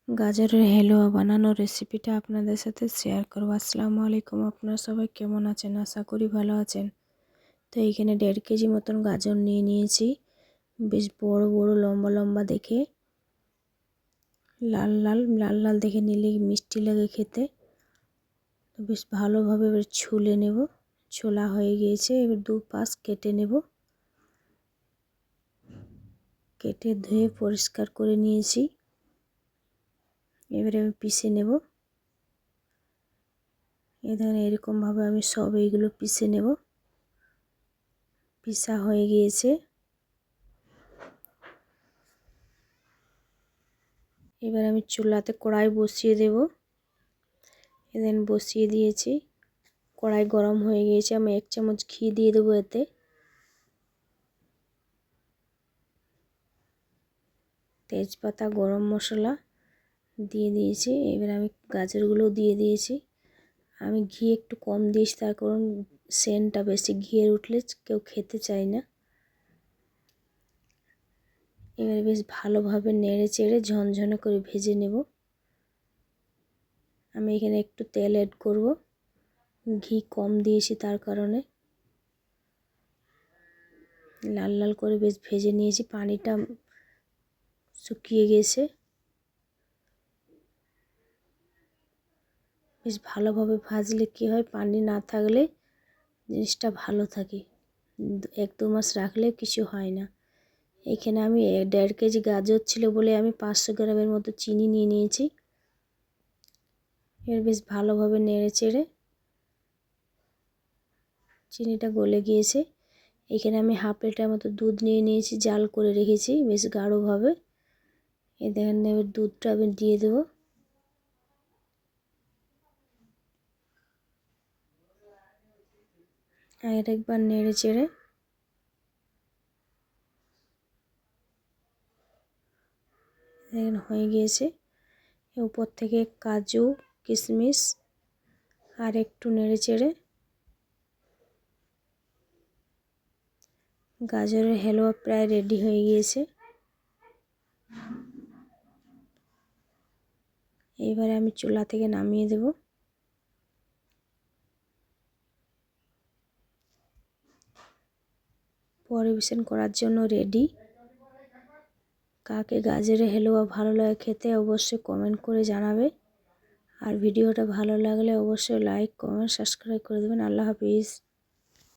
গাজরের হালুয়া বানানোর রেসিপিটা আপনাদের সাথে শেয়ার করব। আসসালামু আলাইকুম, আপনারা সবাই কেমন আছেন? আশা করি ভালো আছেন। তো এইখানে 1.5 কেজি মতন গাজর নিয়ে নিয়েছি, বেশ বড় বড় লম্বা লম্বা দেখে, লাল লাল দেখে নিলে মিষ্টি লাগে খেতে। তো বেশ ভালোভাবে এবার ছুলে নেব। ছোলা হয়ে গিয়েছে, এবার দু পাশ কেটে নেব। কেটে ধুয়ে পরিষ্কার করে নিয়েছি। এবারে আমি পিষে নেব। এখানে এরকমভাবে আমি সব এইগুলো পিষে নেব। পিষা হয়ে গিয়েছে। এবার আমি চুলাতে কড়াই বসিয়ে দেব। এদিন বসিয়ে দিয়েছি, কড়াই গরম হয়ে গিয়েছে। আমি 1 চামচ ঘি দিয়ে দেবো এতে। তেজপাতা, গরম মশলা দিয়ে দিয়েছি। এবার আমি গাজরগুলো দিয়ে দিয়েছি। আমি ঘি একটু কম দিয়েছি, তার কারণ সেন্টটা বেশি ঘিয়ের উঠলে কেউ খেতে চায় না। এবারে বেশ ভালোভাবে নেড়ে চেড়ে ঝনঝনে করে ভেজে নেব। আমি এখানে একটু তেল অ্যাড করব, ঘি কম দিয়েছি তার কারণে। লাল লাল করে বেশ ভেজে নিয়েছি, পানিটা শুকিয়ে গেছে। বেশ ভালোভাবে ভাজলে কি হয়, পানি না থাকলে জিনিসটা ভালো থাকে, 1-2 মাস রাখলে কিছু হয় না। এখানে আমি 1.5 কেজি গাজর ছিল বলে আমি 500 গ্রামের মতো চিনি নিয়ে নিয়েছি। এর বেশ ভালোভাবে নেড়ে চেড়ে চিনিটা গলে গিয়েছে। এখানে আমি 1/2 লিটার মতো দুধ নিয়ে নিয়েছি, জাল করে রেখেছি বেশ গাঢ়ভাবে। এই দেখেন, এবার দুধটা আমি দিয়ে দেবো। আর একবার নেড়ে চেড়ে দেখেন হয়ে গিয়েছে। উপর থেকে কাজু কিশমিশ আর একটু নেড়ে চেড়ে গাজরের হালুয়া প্রায় রেডি হয়ে গিয়েছে। এবারে আমি চুলা থেকে নামিয়ে দেব। পরিবেশন করার জন্য রেডি। কাকে গাজরের হালুয়া ভালো লাগে খেতে অবশ্যই কমেন্ট করে জানাবে। আর ভিডিওটা ভালো লাগলে অবশ্যই লাইক, কমেন্ট, সাবস্ক্রাইব করে দেবেন। আল্লাহ হাফিজ।